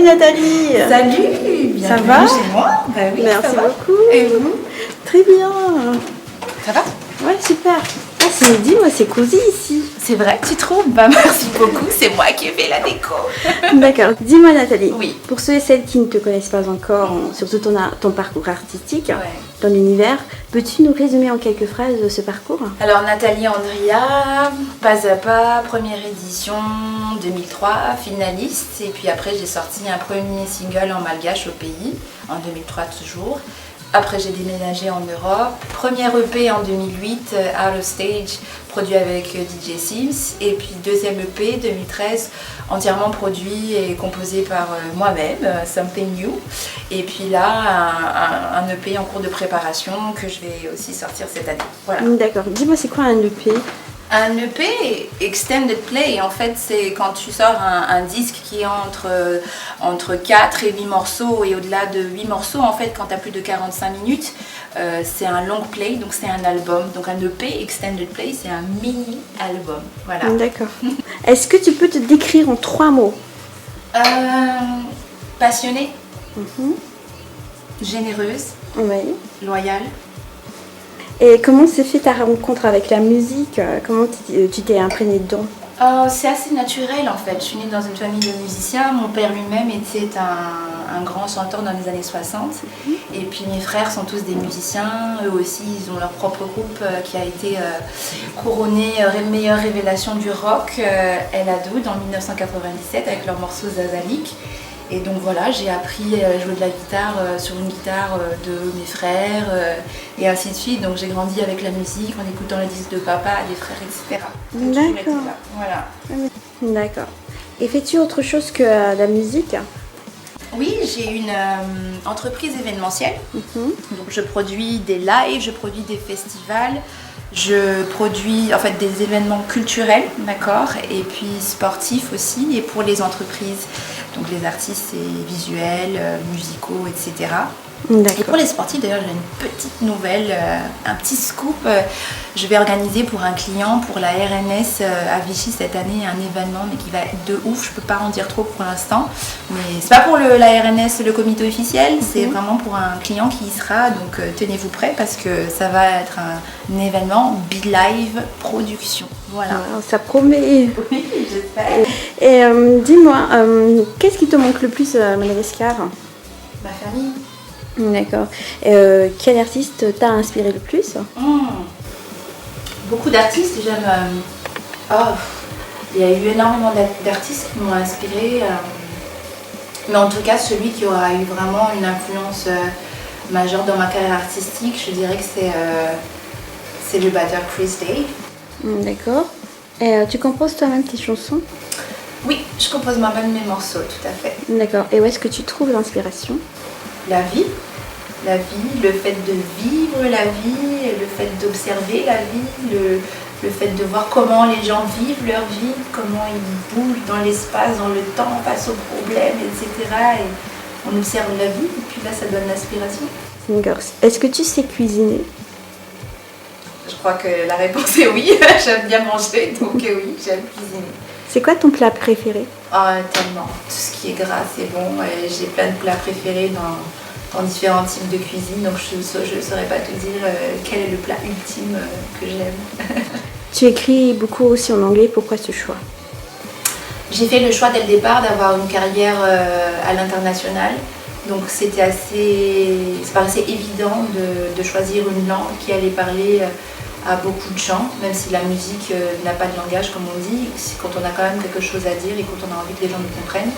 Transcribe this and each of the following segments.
Nathalie. Salut, ça va chez moi. Bah oui, merci ça beaucoup. Et vous? Très bien. Ça va? Ouais, super. Ah, c'est midi, moi c'est cosy ici. C'est vrai, tu trouves? Bah merci beaucoup, c'est moi qui ai fait la déco. D'accord. Dis-moi Nathalie, Oui. pour ceux et celles qui ne te connaissent pas encore, surtout ton parcours artistique, ton univers, peux-tu nous résumer en quelques phrases ce parcours? Alors Nathalie Andria, Pas à pas, première édition 2003, finaliste. Et puis après j'ai sorti un premier single en malgache au pays, en 2003 toujours. Après j'ai déménagé en Europe, première EP en 2008, Out of Stage, produit avec DJ Sims, et puis deuxième EP 2013, entièrement produit et composé par moi-même, Something New, et puis là un EP en cours de préparation que je vais aussi sortir cette année. Voilà. D'accord, dis-moi c'est quoi un EP? Un EP, Extended Play, en fait, c'est quand tu sors un disque qui est entre 4 et 8 morceaux, et au-delà de 8 morceaux, en fait, quand tu as plus de 45 minutes, c'est un long play, donc c'est un album. Donc un EP, Extended Play, c'est un mini-album. Voilà. D'accord. Est-ce que tu peux te décrire en 3 mots? Passionnée, généreuse, Oui. loyale. Et comment s'est fait ta rencontre avec la musique? Comment tu t'es imprégnée dedans? C'est assez naturel en fait. Je suis née dans une famille de musiciens. Mon père lui-même était un grand chanteur dans les années 60. Et puis mes frères sont tous des musiciens. Eux aussi, ils ont leur propre groupe qui a été couronné meilleure révélation du rock, El Hadoud en 1997 avec leur morceau Zazalik. Et donc voilà, j'ai appris à jouer de la guitare sur une guitare de mes frères et ainsi de suite. Donc j'ai grandi avec la musique en écoutant les disques de papa, des frères, etc. D'accord. Voilà. D'accord. Et fais-tu autre chose que la musique? Oui, j'ai une entreprise événementielle. Donc je produis des lives, je produis des festivals, je produis en fait des événements culturels, d'accord, et puis sportifs aussi, et pour les entreprises. Donc les artistes, c'est visuels, musicaux, etc. Et pour les sportifs, d'ailleurs, j'ai une petite nouvelle, un petit scoop. Je vais organiser pour un client, pour la RNS à Vichy cette année, un événement, mais qui va être de ouf. Je ne peux pas en dire trop pour l'instant. Mais c'est pas pour la RNS, le comité officiel, c'est vraiment pour un client qui y sera. Donc tenez-vous prêts parce que ça va être un événement Be-Live Production. Voilà. Wow, ça promet. Oui, j'espère. Et dis-moi, qu'est-ce qui te manque le plus à Madagascar? Ma famille. D'accord. Quel artiste t'a inspiré le plus? Beaucoup d'artistes, j'aime. Il y a eu énormément d'artistes qui m'ont inspiré. Mais en tout cas, celui qui aura eu vraiment une influence majeure dans ma carrière artistique, je dirais que c'est le batteur Chris Day. D'accord. Et tu composes toi-même tes chansons? Oui, je compose moi-même mes morceaux, tout à fait. D'accord. Et où est-ce que tu trouves l'inspiration? La vie, le fait de vivre la vie, le fait d'observer la vie, le fait de voir comment les gens vivent leur vie, comment ils bougent dans l'espace, dans le temps, face aux problèmes, etc. Et on observe la vie et puis là ça donne l'inspiration. D'accord. Est-ce que tu sais cuisiner? Je crois que la réponse est oui, j'aime bien manger, donc oui, j'aime cuisiner. C'est quoi ton plat préféré? Tellement. Tout ce qui est gras, c'est bon. J'ai plein de plats préférés dans différents types de cuisine, donc je ne saurais pas te dire quel est le plat ultime que j'aime. Tu écris beaucoup aussi en anglais, pourquoi ce choix? J'ai fait le choix dès le départ d'avoir une carrière à l'international, donc ça paraissait évident de choisir une langue qui allait parler à beaucoup de gens, même si la musique n'a pas de langage comme on dit, quand on a quand même quelque chose à dire et quand on a envie que les gens nous comprennent,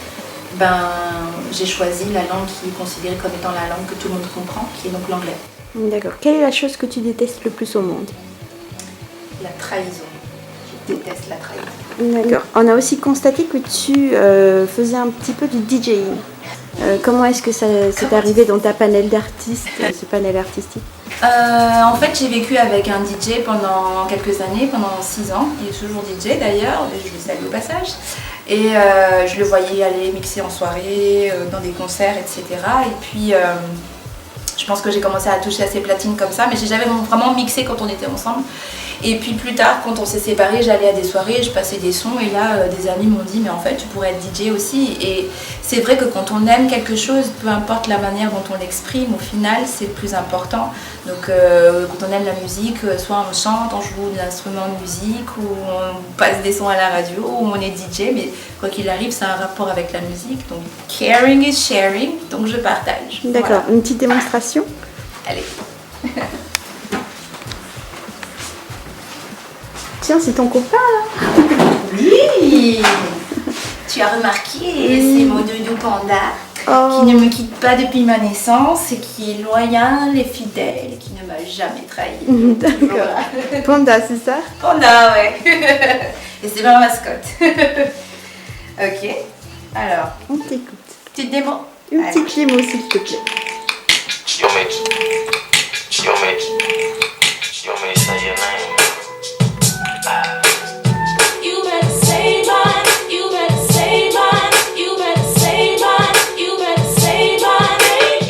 j'ai choisi la langue qui est considérée comme étant la langue que tout le monde comprend, qui est donc l'anglais. D'accord. Quelle est la chose que tu détestes le plus au monde? La trahison. Je déteste la trahison. D'accord. On a aussi constaté que tu faisais un petit peu du DJing. Comment est-ce que ça s'est arrivé dans ta panel d'artistes, ce panel artistique? En fait, j'ai vécu avec un DJ pendant quelques années, pendant 6 ans. Il est toujours DJ d'ailleurs, je le salue au passage. Et je le voyais aller mixer en soirée, dans des concerts, etc. Et puis, je pense que j'ai commencé à toucher à ces platines comme ça, mais j'ai jamais vraiment mixé quand on était ensemble. Et puis plus tard, quand on s'est séparés, j'allais à des soirées, je passais des sons et là, des amis m'ont dit mais en fait tu pourrais être DJ aussi. Et c'est vrai que quand on aime quelque chose, peu importe la manière dont on l'exprime, au final c'est le plus important. Donc quand on aime la musique, soit on chante, on joue de l'instrument de musique ou on passe des sons à la radio ou on est DJ, mais quoi qu'il arrive, ça a un rapport avec la musique. Donc caring is sharing, donc je partage. D'accord, Voilà. une petite démonstration. Allez. Tiens, c'est ton copain là. Oui. Tu as remarqué, c'est mon doudou panda qui ne me quitte pas depuis ma naissance et qui est loyal et fidèle et qui ne m'a jamais trahi. D'accord. Panda, c'est ça? Panda, ouais. Et c'est ma mascotte. Ok. Alors, On t'écoute. petite démo. Une Allez. petite démo s'il te plaît. You want me to say your name? You better say mine, you better say mine, you better say mine, you better say my name.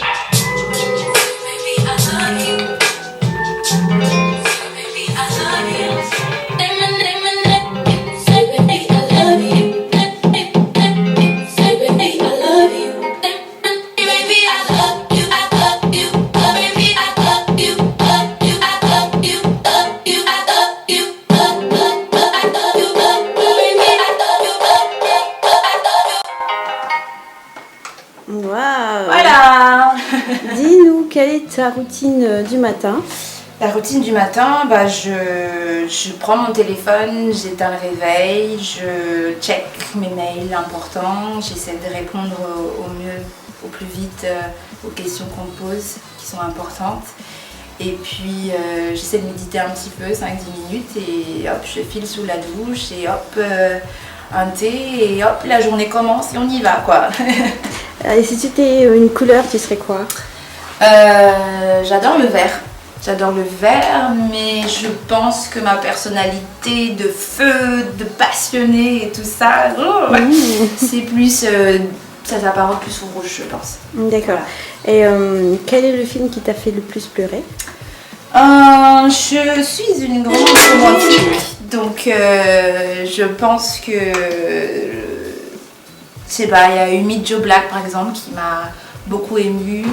Baby, I love you. Baby, I love you. Say my name, say baby, I love you. Say baby, I love you. Baby, I love you, I love you. Baby, I love you, love you, I love you, love you, I love you, love you, I love you, baby, I love you, I love you. Waouh. Voilà. Dis-nous, quelle est ta routine du matin? La routine du matin, bah, je prends mon téléphone, j'éteins le réveil, je check mes mails importants, j'essaie de répondre au mieux, au plus vite aux questions qu'on me pose qui sont importantes. Et puis j'essaie de méditer un petit peu, 5-10 minutes, et hop, je file sous la douche, et hop, un thé, et hop, la journée commence et on y va quoi. Et si tu étais une couleur, tu serais quoi? J'adore le vert. J'adore le vert, mais je pense que ma personnalité de feu, de passionné et tout ça, c'est plus, ça s'apparente plus au rouge, je pense. D'accord. Et quel est le film qui t'a fait le plus pleurer? Je suis une grande romantique, donc je pense que, je sais pas, il y a eu Meet Joe Black par exemple qui m'a beaucoup émue.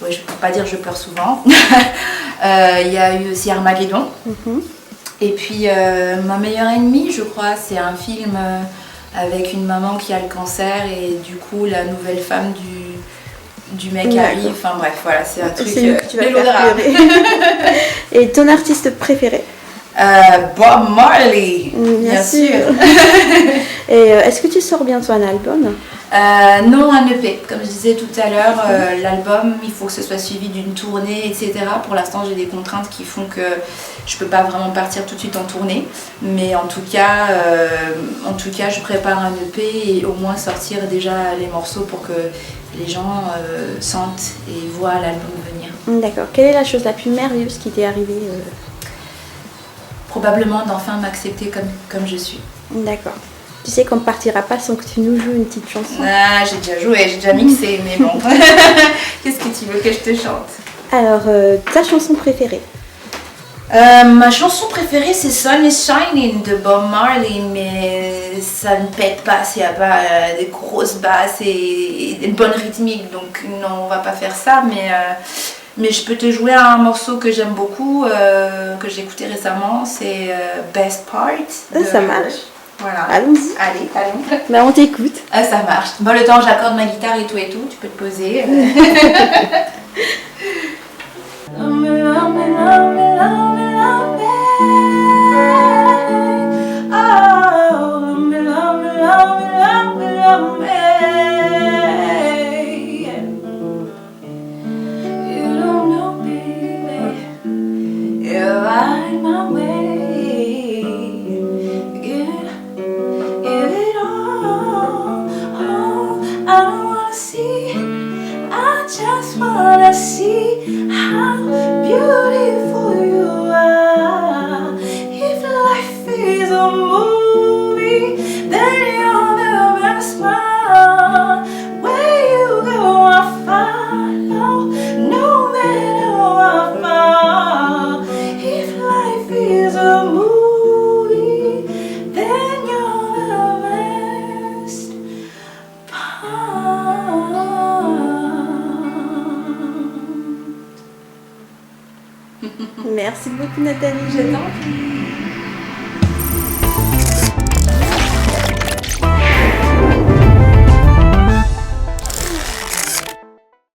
Ouais, je ne peux pas dire que je pleure souvent. Il y a eu aussi Armageddon. Et puis Ma meilleure ennemie, je crois, c'est un film avec une maman qui a le cancer et du coup la nouvelle femme du mec arrive. Enfin bref, voilà, c'est un truc que tu vas faire mélodrame. pleurer. Et ton artiste préféré? Bob Marley, bien sûr. Et est-ce que tu sors bientôt un album? Non, un EP. Comme je disais tout à l'heure, l'album, il faut que ce soit suivi d'une tournée, etc. Pour l'instant, j'ai des contraintes qui font que je peux pas vraiment partir tout de suite en tournée. Mais en tout cas, je prépare un EP et au moins sortir déjà les morceaux pour que les gens sentent et voient l'album venir. D'accord. Quelle est la chose la plus merveilleuse qui t'est arrivée? Probablement d'enfin m'accepter comme je suis. D'accord. Tu sais qu'on ne partira pas sans que tu nous joues une petite chanson. Ah, j'ai déjà joué, j'ai déjà mixé, mais bon. Qu'est-ce que tu veux que je te chante? Alors, ta chanson préférée? Ma chanson préférée c'est Sun is Shining de Bob Marley, mais ça ne pète pas s'il n'y a pas des grosses basses et des bonnes rythmiques, donc non, on va pas faire ça, mais je peux te jouer un morceau que j'aime beaucoup, que j'ai écouté récemment, c'est Best Part. Ça marche. Voilà. Allons-y. Allez, allons. Bah, on t'écoute. Ah, ça marche. Bon, le temps j'accorde ma guitare et tout, tu peux te poser. Love me, love me, love me, love me, love me. Oh, love me, love me, love me, love me, love me. You don't know, baby, you're right my way. Give it all. Oh, I don't wanna see, I just wanna see how beautiful you Merci beaucoup Nathalie. Je t'en prie.